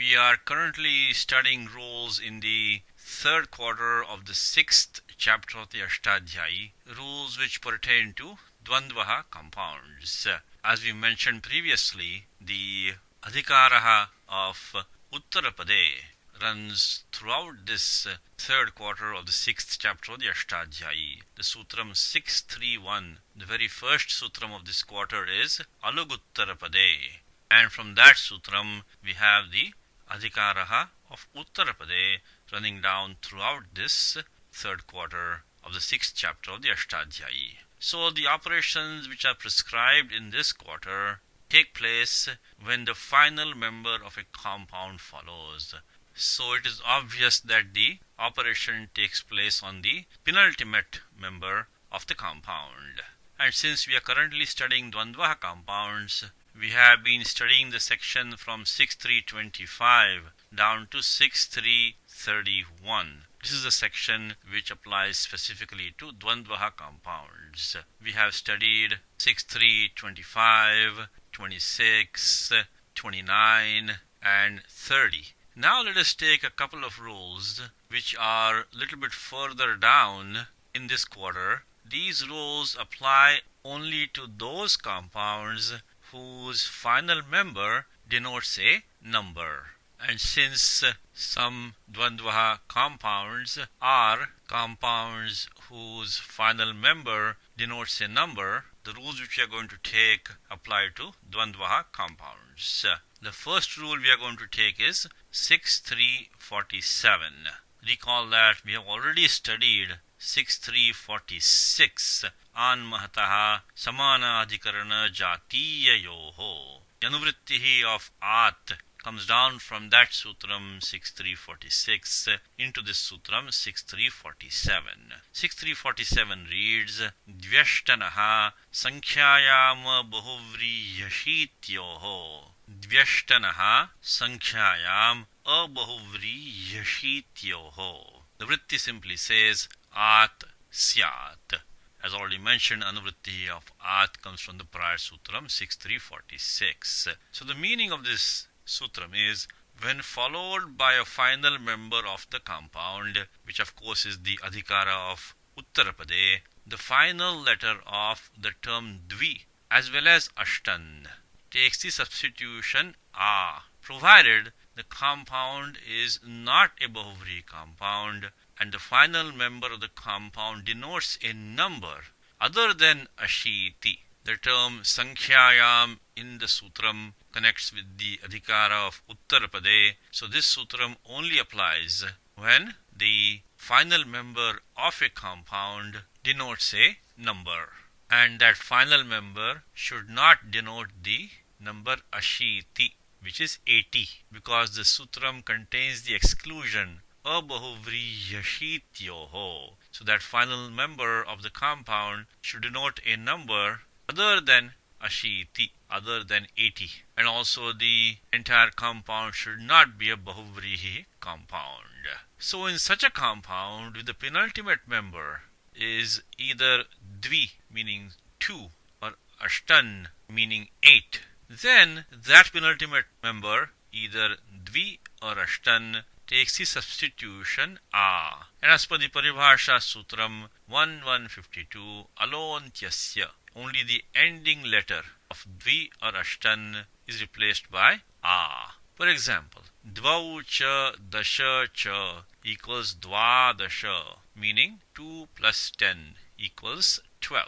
We are currently studying rules in the third quarter of the sixth chapter of the Ashtadhyayi, rules which pertain to Dvandvaha compounds. As we mentioned previously, the Adhikaraha of Uttarapade runs throughout this third quarter of the sixth chapter of the Ashtadhyayi. The Sutram 631, the very first Sutram of this quarter is Aluguttarapade. And from that Sutram, we have the Adhikaraha of Uttarapade running down throughout this third quarter of the sixth chapter of the Ashtadhyayi. So the operations which are prescribed in this quarter take place when the final member of a compound follows. So it is obvious that the operation takes place on the penultimate member of the compound. And since we are currently studying Dvandvaha compounds, we have been studying the section from 6325 down to 6331. This is a section which applies specifically to Dvandvaha compounds. We have studied 6325, 26, 29 and 30. Now let us take a couple of rules which are a little bit further down in this quarter. These rules apply only to those compounds whose final member denotes a number. And since some Dvandvaha compounds are compounds whose final member denotes a number, the rules which we are going to take apply to Dvandvaha compounds. The first rule we are going to take is 6347. Recall that we have already studied 6346 Anmahataha Samana Adhikarana Jatiya Yoho. The anuvrittihi of At comes down from that Sutram 6346 into this Sutram 6347. 6347 reads Dvyashtanaha Sankhyayam Bahuvriyashityoho. Dvyashtanaha Sankhyayam Abahuvriyashityoho. The vritti simply says At Syat. As already mentioned, anuvritti of At comes from the prior Sutram 6346. So the meaning of this Sutram is when followed by a final member of the compound, which of course is the Adhikara of Uttarapade, the final letter of the term Dvi as well as Ashtan takes the substitution A, provided the compound is not a Bahuvri compound and the final member of the compound denotes a number other than Ashiti. The term Sankhyayam in the Sutram connects with the Adhikara of Uttarapade. So this Sutram only applies when the final member of a compound denotes a number. And that final member should not denote the number Ashiti, which is 80, because the Sutram contains the exclusion Abahuvriyashityoho. So that final member of the compound should denote a number other than Ashiti, other than 80. And also the entire compound should not be a Bahuvrihi compound. So in such a compound, with the penultimate member is either Dvi, meaning 2, or Ashtan, meaning 8, then that penultimate member, either Dvi or Ashtan, takes the substitution A. And as per the Paribhasha Sutram 1152, Alontyasya, only the ending letter of Dvi or Ashtan is replaced by A. For example, Dvau cha dasha cha equals dvadasha, meaning 2 plus 10 equals 12.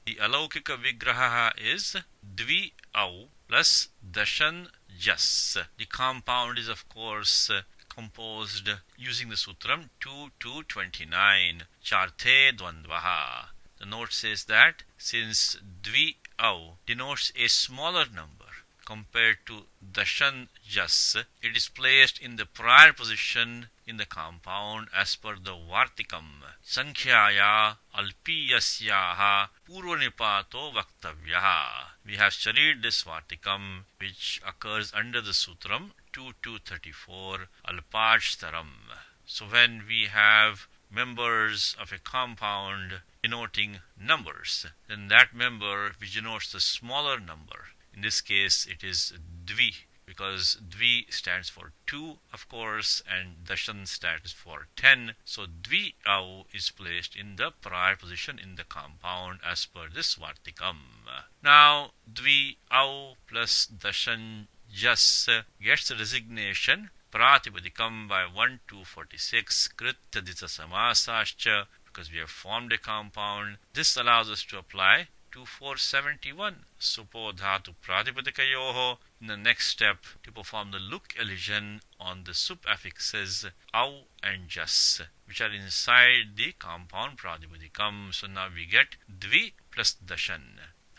The alaukika vigraha is Dvi au plus dashan jas. The compound is of course composed using the Sutram 2-29, Charte Dvandvaha. The note says that since Dvi au denotes a smaller number compared to Dashan Jas, it is placed in the prior position in the compound as per the Vartikam. Sankhyaya Alpiyasyaha Purvanipato Vaktavyaha. We have studied this Vartikam which occurs under the Sutram 2-34 Alpajtaram. So when we have members of a compound denoting numbers, then that member which denotes the smaller number, in this case it is Dvi, because dvi stands for 2, of course, and dashan stands for 10. So dvi au is placed in the prior position in the compound as per this vartikam. Now dvi au plus dashan jas gets the designation pratipadikam by 1 to 46 kritadita samasascha, because we have formed a compound. This allows us to apply to 471 supo dhatu pratipadikayoho in the next step to perform the look elision on the sup affixes au and jas, which are inside the compound pratipadikam. So now we get dvi plus dashan.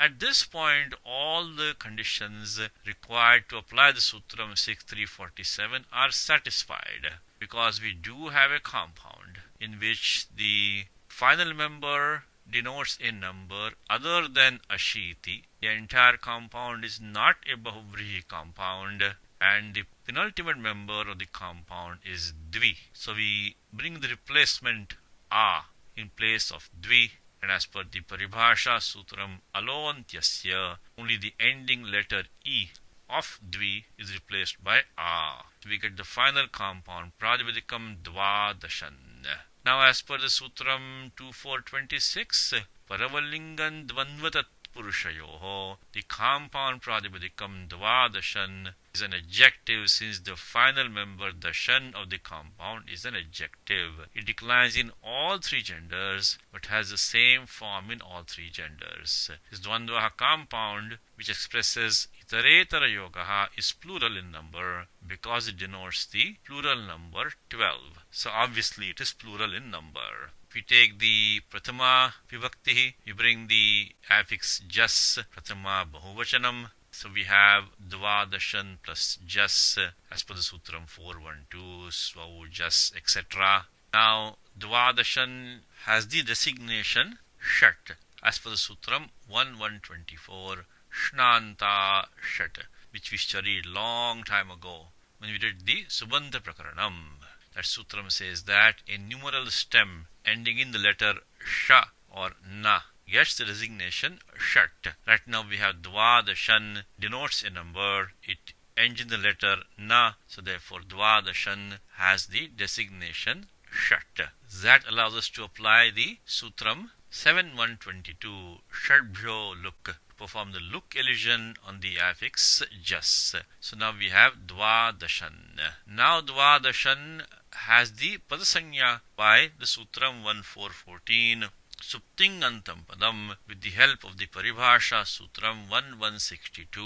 At this point, all the conditions required to apply the Sutram 6347 are satisfied, because we do have a compound in which the final member denotes a number other than ashiti. The entire compound is not a bahuvrihi compound, and the penultimate member of the compound is dvi. So we bring the replacement a in place of dvi. And as per the Paribhasha Sutram Aloantyasya, only the ending letter E of dvi is replaced by a. So we get the final compound Pratipadikam Dvadashan. Now as per the Sutram 2426, Paravalingan Dvanvatat Purushayoho, the compound Pratipadikam Dvadashan is an adjective, since the final member dashan of the compound is an adjective. It declines in all three genders but has the same form in all three genders. This Dvandvaha compound, which expresses itaretara yogaha, is plural in number because it denotes the plural number 12. So obviously it is plural in number. If we take the Pratama Vibhakti, we bring the affix jas, Pratama Bahuvachanam. So we have Dvadashan plus jas as per the Sutram 412, Svau, jas, etc. Now Dvadashan has the designation Shat as per the Sutram 1124, Shnanta Shat, which we studied long time ago when we did the Subandha Prakaranam. That Sutram says that a numeral stem ending in the letter Sha or Na gets the designation Shat. Right now we have Dvadashan denotes a number. It ends in the letter Na, so therefore Dvadashan has the designation Shat. That allows us to apply the Sutram 7122 Shadbhyo look, to perform the look elision on the affix jas. So now we have Dvadashan. Now Dvadashan has the Padasanya by the Sutram 1414 Suptingantam Padam with the help of the Paribhasha Sutram 1162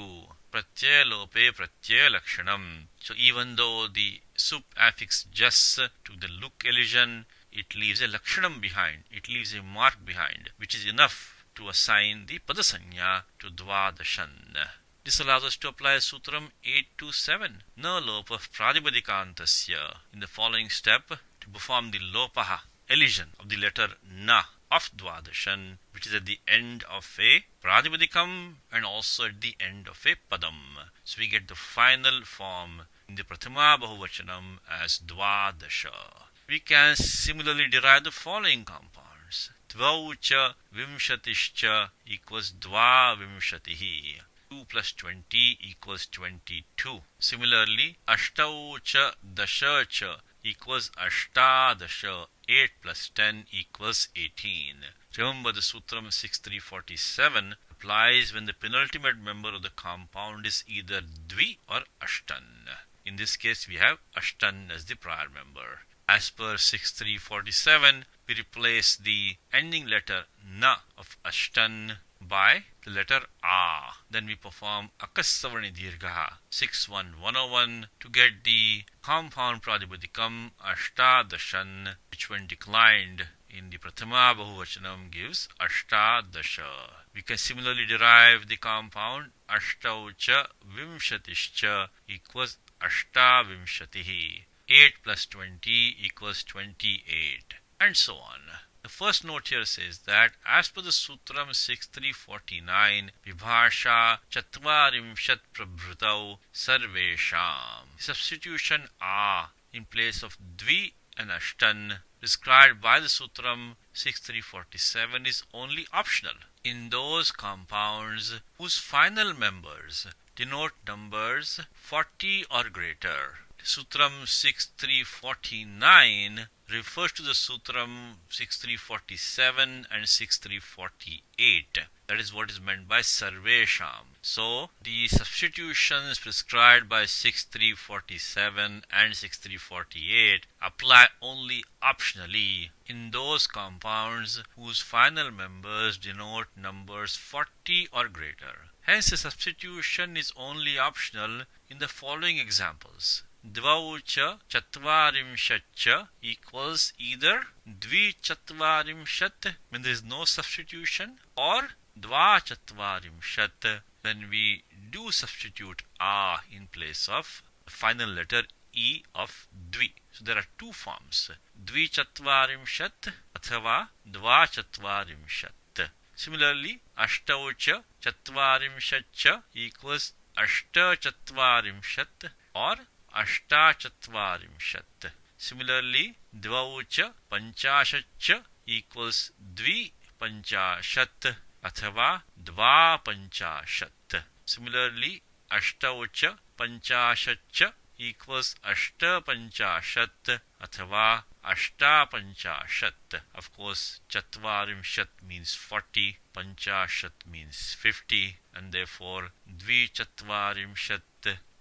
Pratyaya Lope Pratyaya Lakshanam. So even though the sup affix jas to the look elision, it leaves a lakshanam behind, it leaves a mark behind, which is enough to assign the Padasanya to Dvadashan. This allows us to apply Sutram 827 Na Lopa Pradipadikantasya in the following step to perform the Lopaha elision of the letter Na of Dvadashan, which is at the end of a Pratipadikam and also at the end of a Padam. So we get the final form in the Prathama Bahuvachanam as Dvadasha. We can similarly derive the following compounds. Dvaucha Vimshatishcha equals Dva Vimshatihi. 2 plus 20 equals 22. Similarly, Ashtaucha Dashacha equals Ashtadasha. 8 plus 10 equals 18. Remember, the Sutram 6347 applies when the penultimate member of the compound is either Dvi or Ashtan. In this case, we have Ashtan as the prior member. As per 6347, we replace the ending letter Na of Ashtan by the letter A. Then we perform Akassavarni Dirghaha 61101 to get the compound Pratipadikam Ashtadashan, which when declined in the Prathama Bahuvachanam gives Ashtadasha. We can similarly derive the compound Ashtaucha Vimshatishcha equals Ashtavimshatihi. 8 plus 20 equals 28, and so on. The first note here says that as per the Sutram 6349, Vibhasha Chatvarimshat Prabhrutau Sarvesham. Substitution A in place of Dvi and Ashtan prescribed by the Sutram 6347 is only optional in those compounds whose final members denote numbers 40 or greater. Sutram 6349 refers to the Sutram 6347 and 6348. That is what is meant by Sarvesham. So, the substitutions prescribed by 6347 and 6348 apply only optionally in those compounds whose final members denote numbers 40 or greater. Hence, the substitution is only optional in the following examples. Dvau cha chatvarimshat cha equals either dvichatvarimshat when there is no substitution, or dvachatvarimshat when we do substitute a in place of the final letter e of dvi. So there are two forms, dvichatvarimshat athava dvachatvarimshat. Similarly, ashtau cha chatvarimshat cha equals ashtachatvarimshat or ashtachatvarimshat. Similarly, dvau cha panchashat cha equals dvipanchashat athava dvapanchashat. Similarly, ashtau cha panchashat cha equals ashtapanchashat athava ashtapanchashat. Of course, chatvarimshat means 40, panchashat means 50, and therefore dvichatvarimshat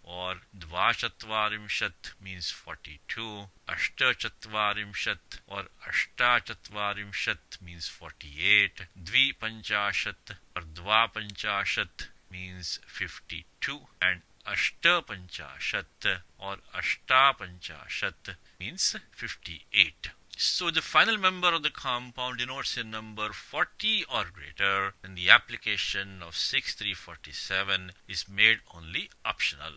or dvachatvarimshat means 42, ashtachatvarimshat or ashtachatvarimshat means 48, dvipanchashat or dvapanchashat means 52, and ashtapanchashat or ashtapanchashat means 58. So the final member of the compound denotes a number 40 or greater, and the application of 6347 is made only optional.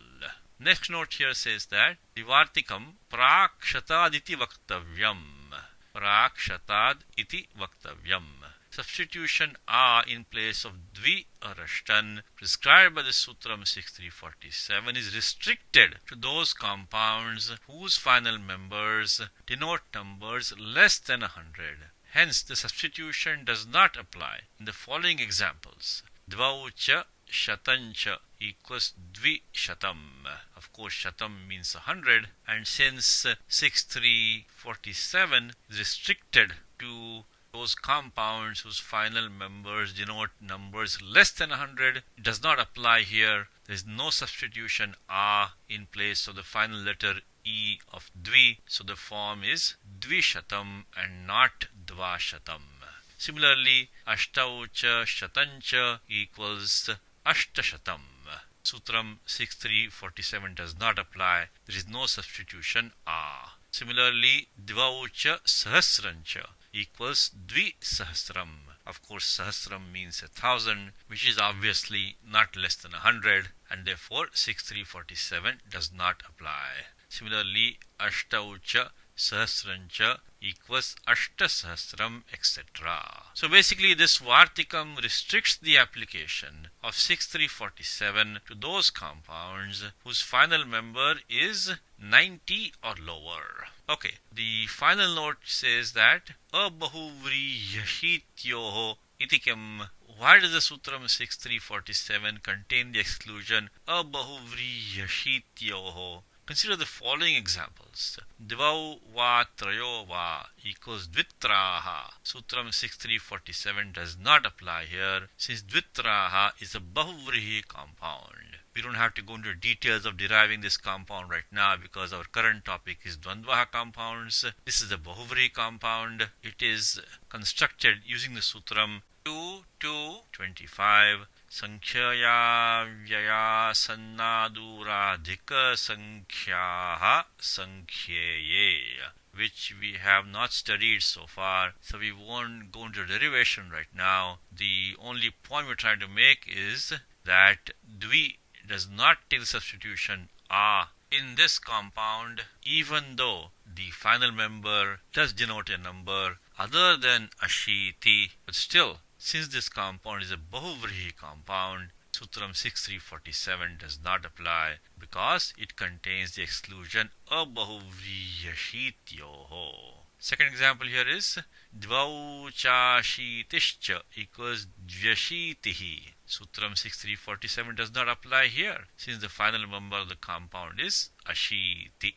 Next note here says that Divartikam prakshatad iti vaktavyam. Prakshatad iti vaktavyam. Substitution a in place of dvi or ashtan prescribed by the Sutram 6347 is restricted to those compounds whose final members denote numbers less than 100. Hence, the substitution does not apply in the following examples. Dvau cha shatancha equals dvi shatam. Of course, shatam means 100, and since 6347 is restricted to those compounds whose final members denote numbers less than 100, it does not apply here. There is no substitution a in place of the final letter e of dvi, so the form is dvishatam and not dvashatam. Similarly, ashtau cha shatancha equals ashtashatam. Sutram 6347 does not apply. There is no substitution a. Similarly, dvau cha sahasrancha equals dvisahasram. Of course, sahasram means 1,000, which is obviously not less than 100, and therefore 6347 does not apply. Similarly, ashtau cha sahasrancha equals ashtasahasram, etc. So basically, this Vartikam restricts the application of 6347 to those compounds whose final member is 90 or lower. Okay, the final note says that abahuvriyashityoho itikim. Why does the Sutram 6347 contain the exclusion abahuvriyashityoho? Consider the following examples. Dvau va trayo va equals dvitraha. Sutram 6347 does not apply here, since dvitraha is a bahuvrihi compound. We don't have to go into details of deriving this compound right now because our current topic is Dvandvaha compounds. This is a bahuvrihi compound. It is constructed using the Sutram 2-25. Sankhya vyaya sannaduradhika sankhyaha sankhyaye, which we have not studied so far, so we won't go into derivation right now. The only point we're trying to make is that dvi does not take the substitution a in this compound, even though the final member does denote a number other than ashiti, but still, since this compound is a bahuvrihi compound, Sutram 6347 does not apply because it contains the exclusion abahuvriyashityoho. Second example here is dvau chashitischa equals dvyashitihi. Sutram 6347 does not apply here since the final member of the compound is ashiti.